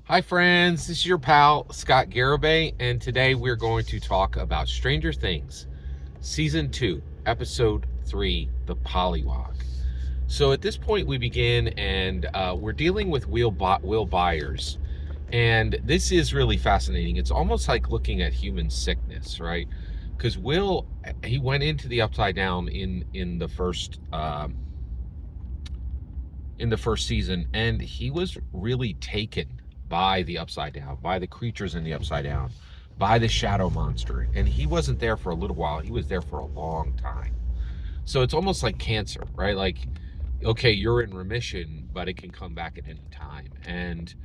Hi friends, this is your pal Scott Garibay, and today we're going to talk about Stranger Things, Season 2, Episode 3, The Pollywog. So at this point we begin, and we're dealing with Will Byers, and this is really fascinating. It's almost like looking at human sickness, right? Because Will, he went into the Upside Down in the first season, and he was really taken by the Upside Down, by the creatures in the Upside Down, by the Shadow Monster. And he wasn't there for a little while, he was there for a long time. So it's almost like cancer, right? Like, okay, you're in remission, but it can come back at any time. And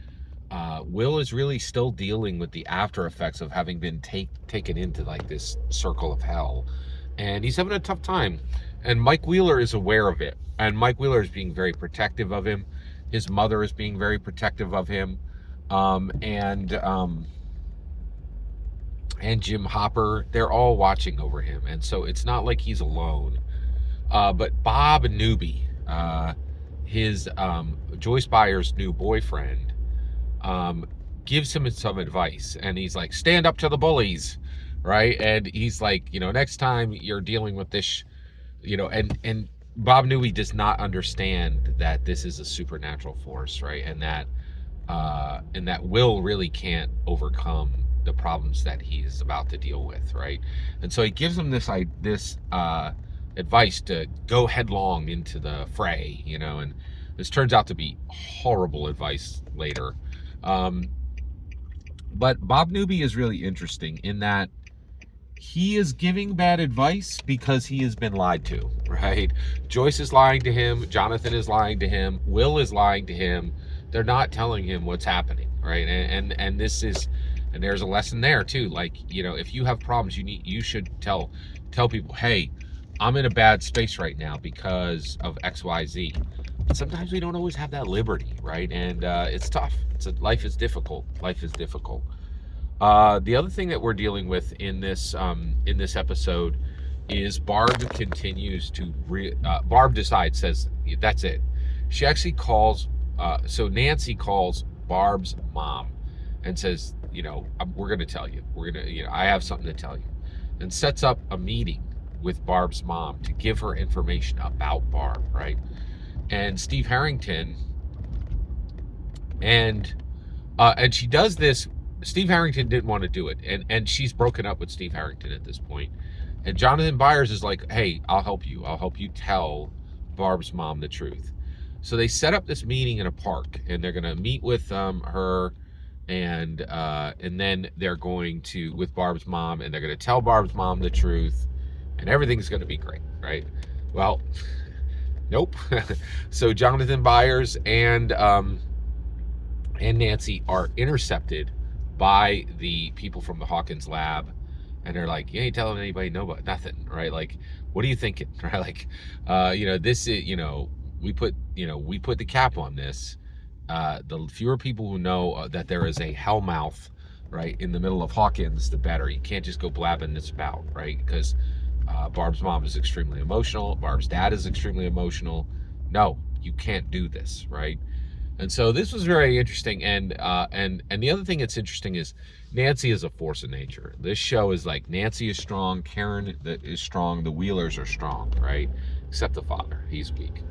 Will is really still dealing with the after effects of having been taken into like this circle of hell, and he's having a tough time. And Mike Wheeler is aware of it, and Mike Wheeler is being very protective of him. His mother is being very protective of him, and Jim Hopper. They're all watching over him, and so it's not like he's alone. But Bob Newby, his Joyce Byers' new boyfriend, gives him some advice, and he's like, stand up to the bullies, right? And he's like, next time you're dealing with this, and Bob Newby does not understand that this is a supernatural force, right? And that Will really can't overcome the problems that he's about to deal with, right? And so he gives him this advice to go headlong into the fray, and this turns out to be horrible advice later. But Bob Newby is really interesting in that he is giving bad advice because he has been lied to, right? Joyce is lying to him, Jonathan is lying to him, Will is lying to him. They're not telling him what's happening, right? And this is, and there's a lesson there too. Like, if you have problems, you should tell people, hey, I'm in a bad space right now because of XYZ. But sometimes we don't always have that liberty, right? And it's tough. Life is difficult. Life is difficult. The other thing that we're dealing with in this episode is Barb continues to Barb says that's it. She actually calls. So Nancy calls Barb's mom and says, we're going to tell you. We're going to, I have something to tell you, and sets up a meeting with Barb's mom to give her information about Barb, right? And Steve Harrington, and she does this. Steve Harrington didn't want to do it, and she's broken up with Steve Harrington at this point. And Jonathan Byers is like, hey, I'll help you tell Barb's mom the truth. So they set up this meeting in a park, and they're going to meet with her, and then they're going to, with Barb's mom, and they're going to tell Barb's mom the truth, and everything's going to be great, right? Well, nope. So Jonathan Byers and Nancy are intercepted by the people from the Hawkins lab, and they're like, you ain't telling anybody nothing, right? Like, what are you thinking? Right? Like, this is, we put the cap on this. The fewer people who know that there is a hellmouth, right, in the middle of Hawkins, the better. You can't just go blabbing this about, right? Because Barb's mom is extremely emotional. Barb's dad is extremely emotional. No, you can't do this, right? And so this was very interesting. And the other thing that's interesting is Nancy is a force of nature. This show is like, Nancy is strong, Karen is strong, the Wheelers are strong, right? Except the father, he's weak.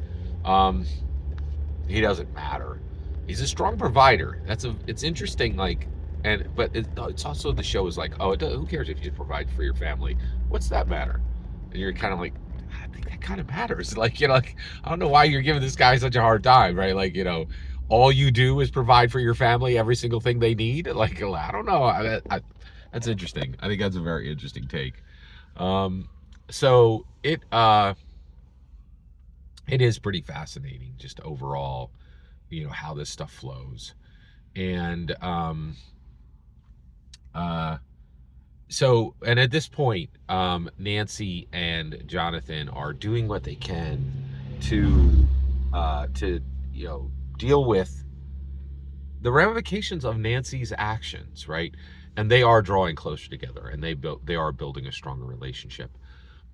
He doesn't matter. He's a strong provider. It's interesting, like, but it's also, the show is like, oh, who cares if you provide for your family? What's that matter? And you're kind of like, I think that kind of matters. Like, I don't know why you're giving this guy such a hard time, right? Like, all you do is provide for your family every single thing they need. Like, I don't know. That's interesting. I think that's a very interesting take. So it is pretty fascinating, just overall, how this stuff flows. And and at this point, Nancy and Jonathan are doing what they can to deal with the ramifications of Nancy's actions, right? And they are drawing closer together, and they are building a stronger relationship.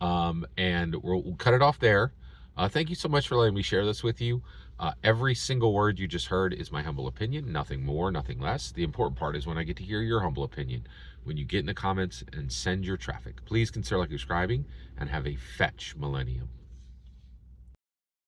And we'll cut it off there. Thank you so much for letting me share this with you. Every single word you just heard is my humble opinion, nothing more, nothing less. The important part is when I get to hear your humble opinion. When you get in the comments and send your traffic, please consider like subscribing and have a fetch millennium.